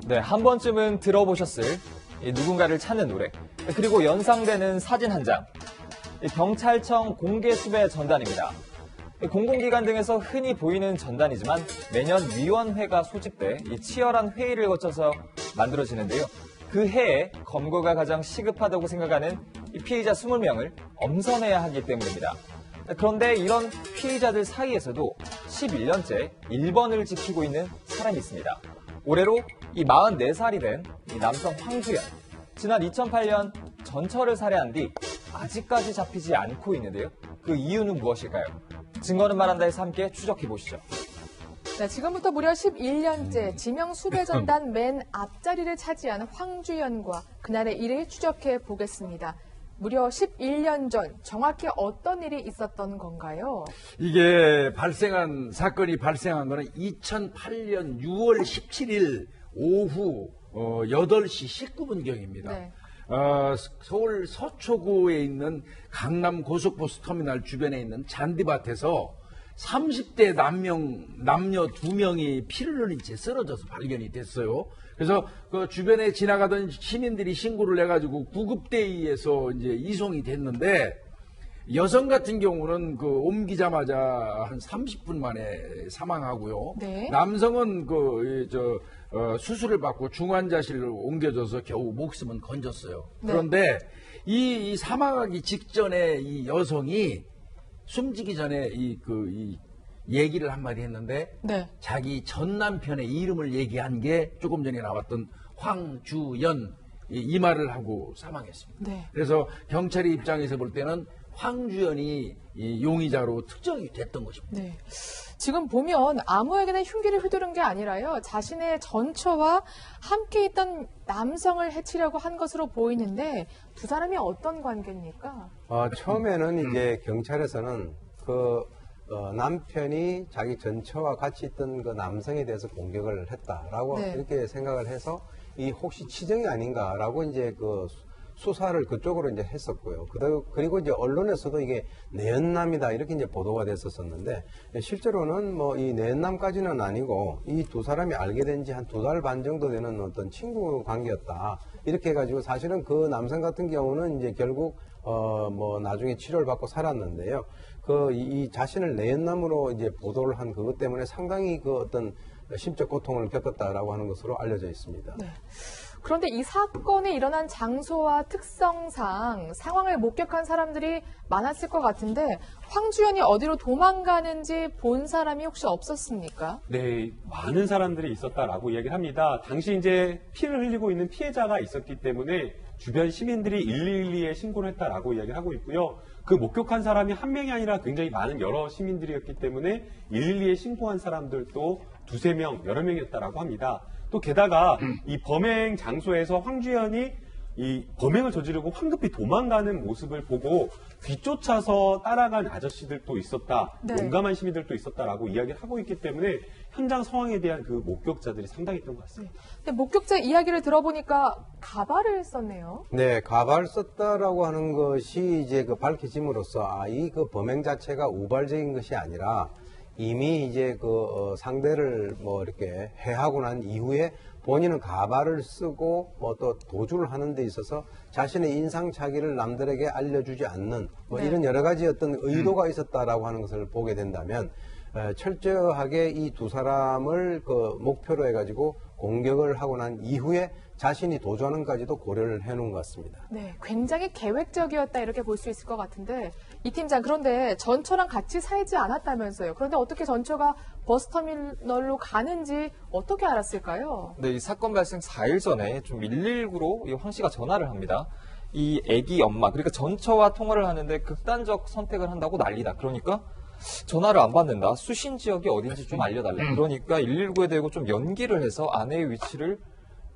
네, 한 번쯤은 들어보셨을 누군가를 찾는 노래, 그리고 연상되는 사진 한 장. 경찰청 공개 수배 전단입니다. 공공기관 등에서 흔히 보이는 전단이지만 매년 위원회가 소집돼 치열한 회의를 거쳐서 만들어지는데요. 그 해에 검거가 가장 시급하다고 생각하는 피의자 20명을 엄선해야 하기 때문입니다. 그런데 이런 피의자들 사이에서도 11년째 1번을 지키고 있는 사람이 있습니다. 올해로 44살이 된 남성 황주연. 지난 2008년 전처를 살해한 뒤 아직까지 잡히지 않고 있는데요. 그 이유는 무엇일까요? 증거는 말한다에서 함께 추적해보시죠. 네, 지금부터 무려 11년째 지명 수배 전단 맨 앞자리를 차지한 황주연과 그날의 일을 추적해 보겠습니다. 무려 11년 전 정확히 어떤 일이 있었던 건가요? 이게 사건이 발생한 거는 2008년 6월 17일 오후 8시 19분경입니다. 네. 서울 서초구에 있는 강남 고속버스 터미널 주변에 있는 잔디밭에서 30대 남녀 2명이 피를 흘린 채 쓰러져서 발견이 됐어요. 그래서 그 주변에 지나가던 시민들이 신고를 해가지고 구급대의에서 이제 이송이 됐는데, 여성 같은 경우는 옮기자마자 한 30분 만에 사망하고요. 네. 남성은 수술을 받고 중환자실로 옮겨져서 겨우 목숨은 건졌어요. 네. 그런데 이 사망하기 직전에 이 여성이 숨지기 전에 이 얘기를 한마디 했는데, 네. 자기 전 남편의 이름을 얘기한 게 조금 전에 나왔던 황주연, 이 말을 하고 사망했습니다. 네. 그래서 경찰의 입장에서 볼 때는 황주연이 이 용의자로 특정이 됐던 것입니다. 네. 지금 보면 아무에게나 흉기를 휘두른 게 아니라요, 자신의 전처와 함께 있던 남성을 해치려고 한 것으로 보이는데, 두 사람이 어떤 관계입니까? 처음에는 이제 경찰에서는 남편이 자기 전처와 같이 있던 그 남성에 대해서 공격을 했다라고 네. 이렇게 생각을 해서 이 혹시 치정이 아닌가라고 이제 수사를 그쪽으로 이제 했었고요. 그리고 이제 언론에서도 이게 내연남이다 이렇게 이제 보도가 됐었었는데, 실제로는 이 내연남까지는 아니고 이 두 사람이 알게 된 지 한 2달 반 정도 되는 어떤 친구 관계였다. 이렇게 해가지고 사실은 그 남성 같은 경우는 이제 결국 나중에 치료를 받고 살았는데요. 이 자신을 내연남으로 이제 보도를 한 그것 때문에 상당히 어떤 심적 고통을 겪었다라고 하는 것으로 알려져 있습니다. 네. 그런데 이 사건이 일어난 장소와 특성상 상황을 목격한 사람들이 많았을 것 같은데, 황주연이 어디로 도망가는지 본 사람이 혹시 없었습니까? 네, 많은 사람들이 있었다라고 이야기를 합니다. 당시 이제 피를 흘리고 있는 피해자가 있었기 때문에 주변 시민들이 112에 신고를 했다라고 이야기를 하고 있고요. 그 목격한 사람이 한 명이 아니라 굉장히 많은 여러 시민들이었기 때문에 112에 신고한 사람들도 2~3명, 여러 명이었다라고 합니다. 또 게다가 이 범행 장소에서 황주연이 이 범행을 저지르고 황급히 도망가는 모습을 보고 뒤쫓아서 따라간 아저씨들도 있었다, 네. 용감한 시민들도 있었다라고 이야기를 하고 있기 때문에 현장 상황에 대한 그 목격자들이 상당했던 것 같습니다. 네. 근데 목격자 이야기를 들어보니까 가발을 썼네요. 네, 가발을 썼다라고 하는 것이 이제 밝혀짐으로써 이 범행 자체가 우발적인 것이 아니라 이미 이제 상대를 이렇게 해하고 난 이후에 본인은 가발을 쓰고 또 도주를 하는 데 있어서 자신의 인상착의를 남들에게 알려주지 않는 네. 이런 여러 가지 어떤 의도가 있었다라고 하는 것을 보게 된다면, 철저하게 이 두 사람을 목표로 해가지고 공격을 하고 난 이후에 자신이 도주하는까지도 고려를 해놓은 것 같습니다. 네, 굉장히 계획적이었다 이렇게 볼 수 있을 것 같은데, 이 팀장, 그런데 전처랑 같이 살지 않았다면서요. 그런데 어떻게 전처가 버스터미널로 가는지 어떻게 알았을까요? 네, 이 사건 발생 4일 전에 좀 119로 황 씨가 전화를 합니다. 이 아기 엄마, 그러니까 전처와 통화를 하는데 극단적 선택을 한다고 난리다. 그러니까 전화를 안 받는다. 수신 지역이 어딘지 좀 알려달라. 그러니까 119에 대고 좀 연기를 해서 아내의 위치를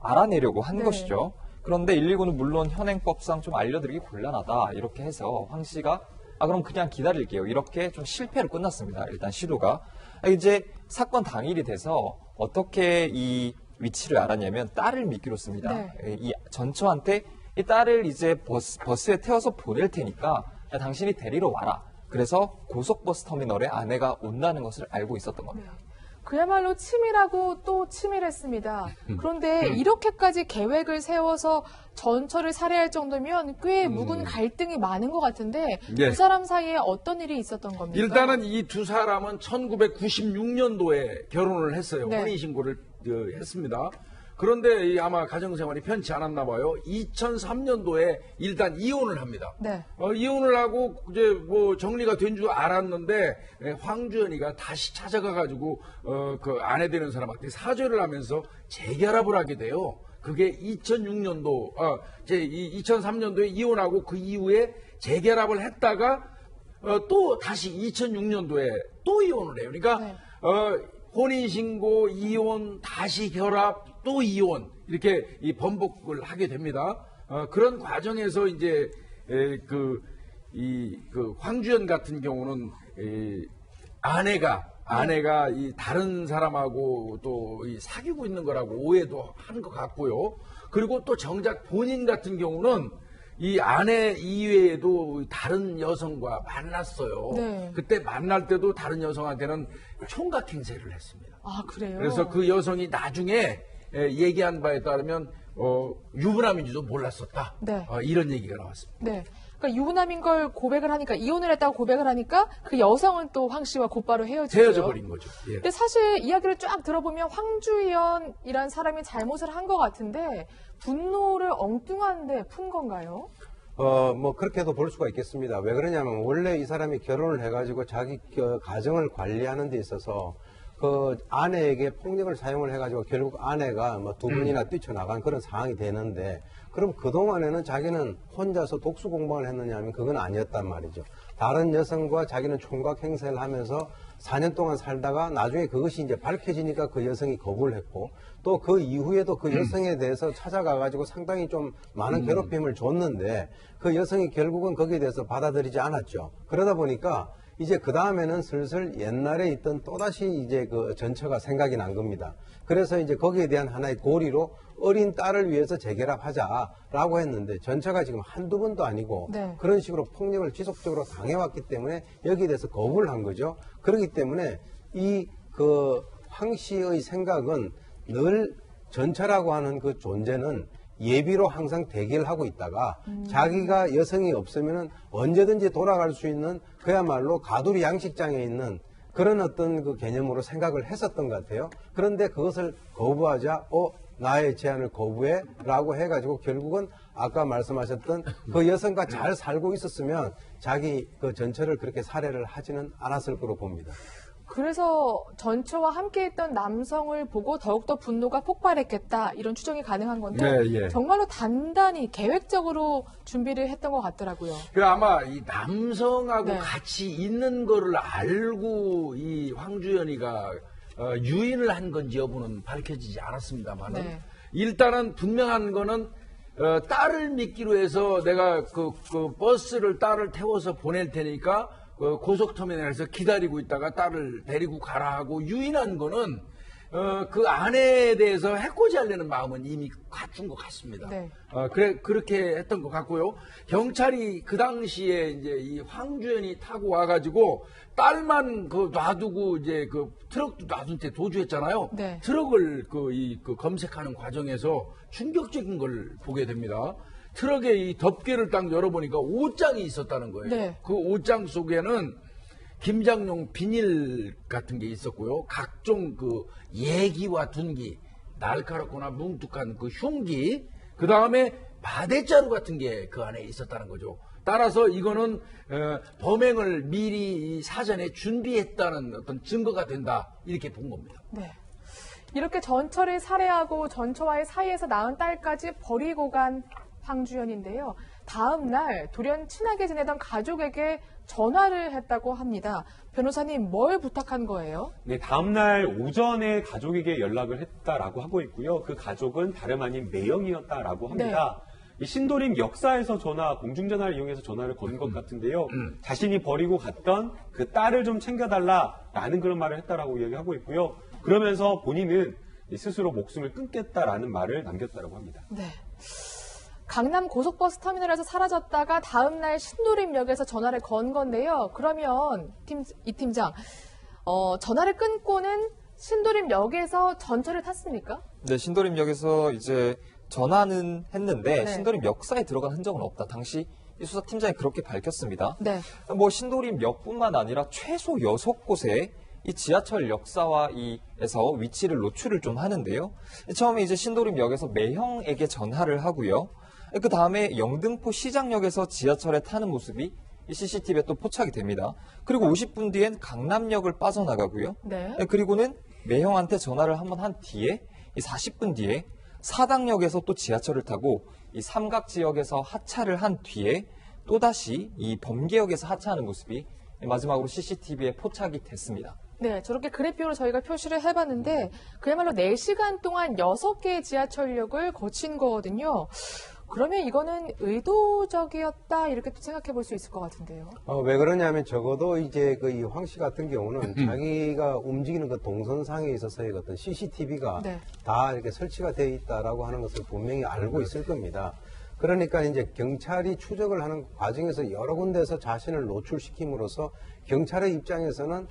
알아내려고 한 네. 것이죠. 그런데 119는 물론 현행법상 좀 알려드리기 곤란하다. 이렇게 해서 황 씨가 그럼 그냥 기다릴게요. 이렇게 좀 실패로 끝났습니다. 일단 시도가. 이제 사건 당일이 돼서 어떻게 이 위치를 알았냐면 딸을 미끼로 씁니다. 네. 이 전처한테 이 딸을 이제 버스에 태워서 보낼 테니까 당신이 데리러 와라. 그래서 고속버스 터미널에 아내가 온다는 것을 알고 있었던 겁니다. 네. 그야말로 치밀하고 또 치밀했습니다. 그런데 이렇게까지 계획을 세워서 전처를 살해할 정도면 꽤 묵은 갈등이 많은 것 같은데 네. 두 사람 사이에 어떤 일이 있었던 겁니까? 일단은 이 두 사람은 1996년도에 결혼을 했어요. 네. 혼인신고를 했습니다. 그런데 아마 가정생활이 편치 않았나 봐요. 2003년도에 일단 이혼을 합니다. 네. 이혼을 하고 이제 뭐 정리가 된 줄 알았는데 황주연이가 다시 찾아가 가지고 그 아내 되는 사람한테 사죄를 하면서 재결합을 하게 돼요. 그게 2006년도 이제 2003년도에 이혼하고 그 이후에 재결합을 했다가 또 다시 2006년도에 또 이혼을 해요. 그러니까 네. 혼인신고, 이혼, 다시 결합, 또 이혼 이렇게 이 번복을 하게 됩니다. 그런 과정에서 이제 그 황주연 같은 경우는 아내가 이 다른 사람하고 또 사귀고 있는 거라고 오해도 한 것 같고요. 그리고 또 정작 본인 같은 경우는 이 아내 이외에도 다른 여성과 만났어요. 네. 그때 만날 때도 다른 여성한테는 총각 행세를 했습니다. 아, 그래요? 그래서 그 여성이 나중에 얘기한 바에 따르면 유부남인지도 몰랐었다. 네. 이런 얘기가 나왔습니다. 네. 그러니까 유부남인 걸 고백을 하니까, 이혼을 했다고 고백을 하니까 그 여성은 또 황 씨와 곧바로 헤어지죠. 헤어져 버린 거죠. 예. 근데 사실 이야기를 쫙 들어보면 황주연이란 사람이 잘못을 한 것 같은데 분노를 엉뚱한데 푼 건가요? 뭐 그렇게도 볼 수가 있겠습니다. 왜 그러냐면 원래 이 사람이 결혼을 해가지고 자기 가정을 관리하는 데 있어서 그 아내에게 폭력을 사용을 해가지고 결국 아내가 뭐 두 분이나 뛰쳐나간 그런 상황이 되는데, 그럼 그동안에는 자기는 혼자서 독수 공방을 했느냐 하면 그건 아니었단 말이죠. 다른 여성과 자기는 총각 행세를 하면서 4년 동안 살다가 나중에 그것이 이제 밝혀지니까 그 여성이 거부를 했고, 또 그 이후에도 그 여성에 대해서 찾아가가지고 상당히 좀 많은 괴롭힘을 줬는데 그 여성이 결국은 거기에 대해서 받아들이지 않았죠. 그러다 보니까 이제 그 다음에는 슬슬 옛날에 있던 또다시 이제 그 전처가 생각이 난 겁니다. 그래서 이제 거기에 대한 하나의 고리로 어린 딸을 위해서 재결합하자라고 했는데 전처가 지금 한두 번도 아니고 네. 그런 식으로 폭력을 지속적으로 당해왔기 때문에 여기에 대해서 거부를 한 거죠. 그렇기 때문에 이 그 황 씨의 생각은 늘 전처라고 하는 그 존재는 예비로 항상 대기를 하고 있다가 자기가 여성이 없으면은 언제든지 돌아갈 수 있는 그야말로 가두리 양식장에 있는 그런 어떤 그 개념으로 생각을 했었던 것 같아요. 그런데 그것을 거부하자, 나의 제안을 거부해? 라고 해가지고 결국은 아까 말씀하셨던 그 여성과 잘 살고 있었으면 자기 그 전처를 그렇게 살해를 하지는 않았을 거로 봅니다. 그래서 전처와 함께했던 남성을 보고 더욱더 분노가 폭발했겠다, 이런 추정이 가능한 건데 네, 예. 정말로 단단히 계획적으로 준비를 했던 것 같더라고요. 그 아마 이 남성하고 네. 같이 있는 거를 알고 이 황주연이가 유인을 한 건지 여부는 밝혀지지 않았습니다만은 네. 일단은 분명한 거는 딸을 믿기로 해서 내가 그 버스를 딸을 태워서 보낼 테니까 고속터미널에서 기다리고 있다가 딸을 데리고 가라 하고 유인한 거는 그 아내에 대해서 해코지하려는 마음은 이미 갖춘 것 같습니다. 네. 그렇게 했던 것 같고요. 경찰이 그 당시에 이제 이 황주연이 타고 와가지고 딸만 놔두고 이제 그 트럭도 놔둔 채 도주했잖아요. 네. 트럭을 검색하는 과정에서 충격적인 걸 보게 됩니다. 트럭에 이 덮개를 딱 열어보니까 옷장이 있었다는 거예요. 네. 그 옷장 속에는 김장용 비닐 같은 게 있었고요. 각종 그 예기와 둔기, 날카롭거나 뭉툭한 그 흉기, 그 다음에 마대자루 같은 게 그 안에 있었다는 거죠. 따라서 이거는 범행을 미리 사전에 준비했다는 어떤 증거가 된다, 이렇게 본 겁니다. 네. 이렇게 전처를 살해하고 전처와의 사이에서 낳은 딸까지 버리고 간 황주연인데요. 다음 날 돌연 친하게 지내던 가족에게 전화를 했다고 합니다. 변호사님, 뭘 부탁한 거예요? 네, 다음날 오전에 가족에게 연락을 했다라고 하고 있고요. 그 가족은 다름 아닌 매형이었다라고 합니다. 이 신도림 역사에서 공중전화를 이용해서 전화를 건 것 같은데요. 자신이 버리고 갔던 그 딸을 좀 챙겨달라라는 그런 말을 했다라고 이야기하고 있고요. 그러면서 본인은 스스로 목숨을 끊겠다라는 말을 남겼다라고 합니다. 네. 강남 고속버스 터미널에서 사라졌다가 다음날 신도림역에서 전화를 건 건데요. 그러면 이 팀장, 전화를 끊고는 신도림역에서 전철을 탔습니까? 네, 신도림역에서 이제 전화는 했는데 네. 신도림 역사에 들어간 흔적은 없다. 당시 이 수사팀장이 그렇게 밝혔습니다. 네. 뭐 신도림역뿐만 아니라 최소 6곳에 이 지하철 역사와에서 위치를 노출을 좀 하는데요. 처음에 이제 신도림역에서 매형에게 전화를 하고요. 그 다음에 영등포 시장역에서 지하철에 타는 모습이 이 CCTV에 또 포착이 됩니다. 그리고 50분 뒤엔 강남역을 빠져나가고요. 네. 그리고는 매형한테 전화를 한번 한 뒤에 이 40분 뒤에 사당역에서 또 지하철을 타고 이 삼각지역에서 하차를 한 뒤에 또다시 이 범계역에서 하차하는 모습이 마지막으로 CCTV에 포착이 됐습니다. 네, 저렇게 그래픽으로 저희가 표시를 해봤는데 그야말로 4시간 동안 6개의 지하철역을 거친 거거든요. 그러면 이거는 의도적이었다 이렇게 또 생각해 볼 수 있을 것 같은데요. 왜 그러냐면 적어도 이제 그 이 황 씨 같은 경우는 자기가 움직이는 그 동선상에 있어서의 어떤 CCTV가 네. 다 이렇게 설치가 되어 있다라고 하는 것을 분명히 알고 있을 겁니다. 그러니까 이제 경찰이 추적을 하는 과정에서 여러 군데에서 자신을 노출시킴으로써 경찰의 입장에서는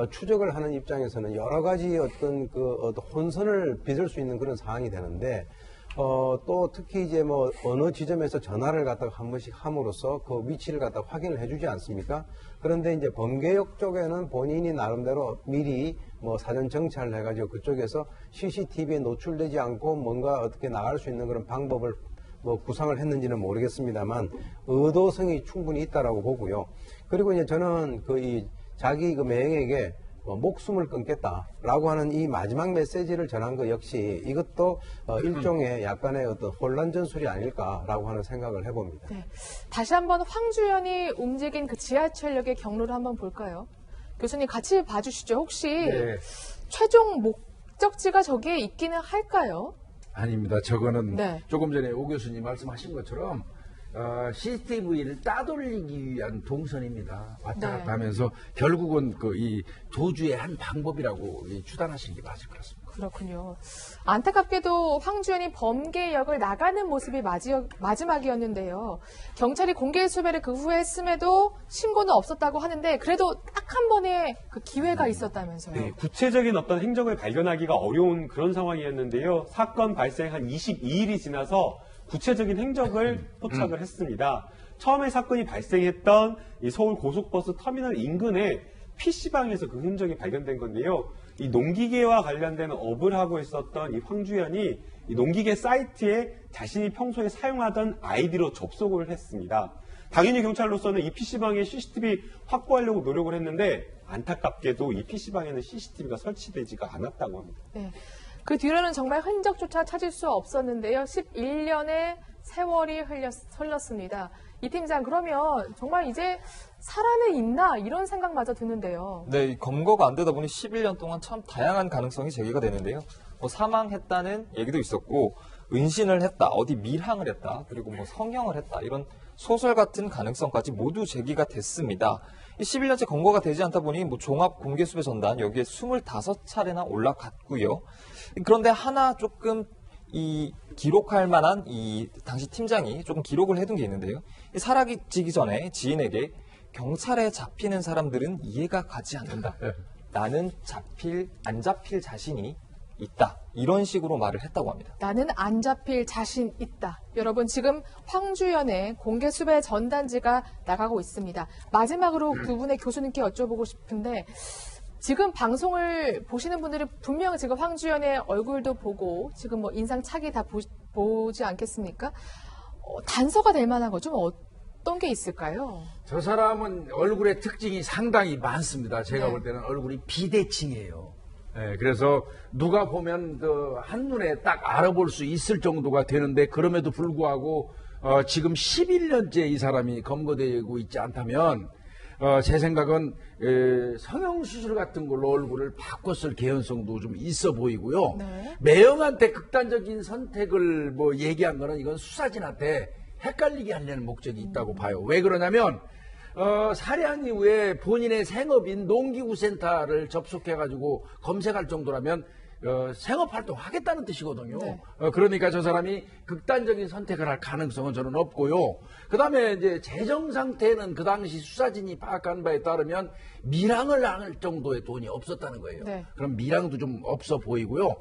추적을 하는 입장에서는 여러 가지 어떤 혼선을 빚을 수 있는 그런 상황이 되는데 또 특히 이제 뭐 어느 지점에서 전화를 갖다가 한 번씩 함으로써 그 위치를 갖다가 확인을 해주지 않습니까? 그런데 이제 범계역 쪽에는 본인이 나름대로 미리 뭐 사전 정찰을 해가지고 그쪽에서 CCTV에 노출되지 않고 뭔가 어떻게 나갈 수 있는 그런 방법을 뭐 구상을 했는지는 모르겠습니다만 의도성이 충분히 있다라고 보고요. 그리고 이제 저는 자기 매형에게 목숨을 끊겠다라고 하는 이 마지막 메시지를 전한 것 역시 이것도 일종의 약간의 어떤 혼란 전술이 아닐까라고 하는 생각을 해봅니다. 네. 다시 한번 황주연이 움직인 그 지하철역의 경로를 한번 볼까요? 교수님 같이 봐주시죠. 혹시 네. 최종 목적지가 저기에 있기는 할까요? 아닙니다. 저거는 네. 조금 전에 오 교수님 말씀하신 것처럼 CCTV를 따돌리기 위한 동선입니다. 왔다 네. 갔다 하면서 결국은 이 도주의 한 방법이라고 추단하시는 게 맞을 것 같습니다. 그렇군요. 안타깝게도 황주연이 범계역을 나가는 모습이 마지막이었는데요. 경찰이 공개 수배를 그 후에 했음에도 신고는 없었다고 하는데 그래도 딱 한 번의 그 기회가 있었다면서요. 네, 구체적인 어떤 행적을 발견하기가 어려운 그런 상황이었는데요. 사건 발생 한 22일이 지나서 구체적인 행적을 포착을 했습니다. 처음에 사건이 발생했던 이 서울 고속버스 터미널 인근에 PC방에서 그 흔적이 발견된 건데요. 이 농기계와 관련된 업을 하고 있었던 이 황주연이 이 농기계 사이트에 자신이 평소에 사용하던 아이디로 접속을 했습니다. 당연히 경찰로서는 이 PC방에 CCTV 확보하려고 노력을 했는데 안타깝게도 이 PC방에는 CCTV가 설치되지가 않았다고 합니다. 네. 그 뒤로는 정말 흔적조차 찾을 수 없었는데요. 11년의 세월이 흘렀습니다. 이 팀장, 그러면 정말 이제 살아는 있나 이런 생각마저 드는데요. 네, 검거가 안 되다 보니 11년 동안 참 다양한 가능성이 제기가 되는데요. 뭐 사망했다는 얘기도 있었고 은신을 했다, 어디 밀항을 했다, 그리고 뭐 성형을 했다 이런 소설 같은 가능성까지 모두 제기가 됐습니다. 11년째 검거가 되지 않다 보니 뭐 종합 공개수배 전단 여기에 25차례나 올라갔고요. 그런데 하나 조금 기록할 만한 당시 팀장이 조금 기록을 해둔 게 있는데요. 사라지기 전에 지인에게 경찰에 잡히는 사람들은 이해가 가지 않는다. 나는 안 잡힐 자신이 있다. 이런 식으로 말을 했다고 합니다. 나는 안 잡힐 자신 있다. 여러분, 지금 황주연의 공개수배 전단지가 나가고 있습니다. 마지막으로 두 분의 교수님께 여쭤보고 싶은데 지금 방송을 보시는 분들은 분명 지금 황주연의 얼굴도 보고 지금 뭐 인상착의 다 보지 않겠습니까? 단서가 될 만한 거 좀 어떤 게 있을까요? 저 사람은 얼굴의 특징이 상당히 많습니다. 제가 네. 볼 때는 얼굴이 비대칭이에요. 네, 그래서 누가 보면 한눈에 딱 알아볼 수 있을 정도가 되는데 그럼에도 불구하고 지금 11년째 이 사람이 검거되고 있지 않다면 제 생각은 성형수술 같은 걸로 얼굴을 바꿨을 개연성도 좀 있어 보이고요. 네. 매형한테 극단적인 선택을 뭐 얘기한 거는 이건 수사진한테 헷갈리게 하려는 목적이 있다고 봐요. 왜 그러냐면 살해한 이후에 본인의 생업인 농기구센터를 접속해가지고 검색할 정도라면 생업활동 하겠다는 뜻이거든요. 네. 그러니까 저 사람이 극단적인 선택을 할 가능성은 저는 없고요. 그 다음에 이제 재정 상태는 그 당시 수사진이 파악한 바에 따르면 밀항을 할 정도의 돈이 없었다는 거예요. 네. 그럼 밀항도 좀 없어 보이고요.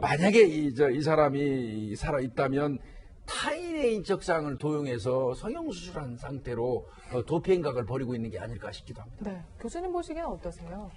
만약에 이 사람이 살아있다면 타인의 인적사항을 도용해서 성형수술한 상태로 도피 행각을 벌이고 있는 게 아닐까 싶기도 합니다. 네. 교수님 보시기에는 어떠세요?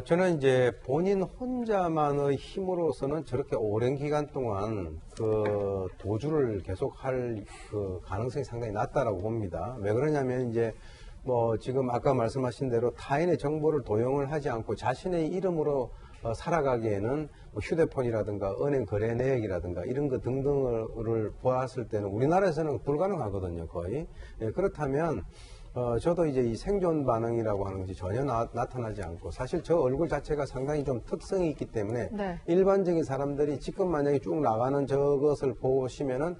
저는 이제 본인 혼자만의 힘으로서는 저렇게 오랜 기간 동안 그 도주를 계속할 그 가능성이 상당히 낮다라고 봅니다. 왜 그러냐면 이제 뭐 지금 아까 말씀하신 대로 타인의 정보를 도용을 하지 않고 자신의 이름으로 살아가기에는 뭐 휴대폰이라든가 은행 거래 내역이라든가 이런 거 등등을 보았을 때는 우리나라에서는 불가능하거든요, 거의. 예, 그렇다면 저도 이제 이 생존 반응이라고 하는 것이 전혀 나타나지 않고 사실 저 얼굴 자체가 상당히 좀 특성이 있기 때문에 네. 일반적인 사람들이 지금 만약에 쭉 나가는 저것을 보시면은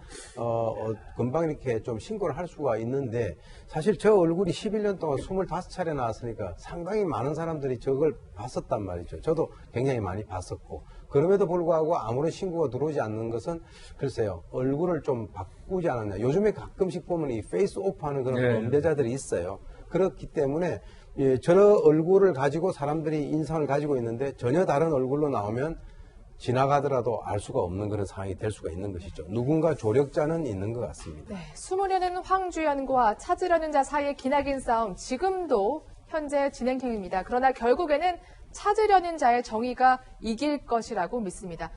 금방 이렇게 좀 신고를 할 수가 있는데 사실 저 얼굴이 11년 동안 25차례 나왔으니까 상당히 많은 사람들이 저걸 봤었단 말이죠. 저도 굉장히 많이 봤었고 그럼에도 불구하고 아무런 신고가 들어오지 않는 것은 글쎄요 얼굴을 좀 바꾸지 않았냐. 요즘에 가끔씩 보면 이 페이스 오프하는 그런 네. 범죄자들이 있어요. 그렇기 때문에 예, 저런 얼굴을 가지고 사람들이 인상을 가지고 있는데 전혀 다른 얼굴로 나오면 지나가더라도 알 수가 없는 그런 상황이 될 수가 있는 것이죠. 누군가 조력자는 있는 것 같습니다. 네. 숨으려는 황주연과 찾으려는 자 사이의 기나긴 싸움 지금도 현재 진행 중입니다. 그러나 결국에는 찾으려는 자의 정의가 이길 것이라고 믿습니다.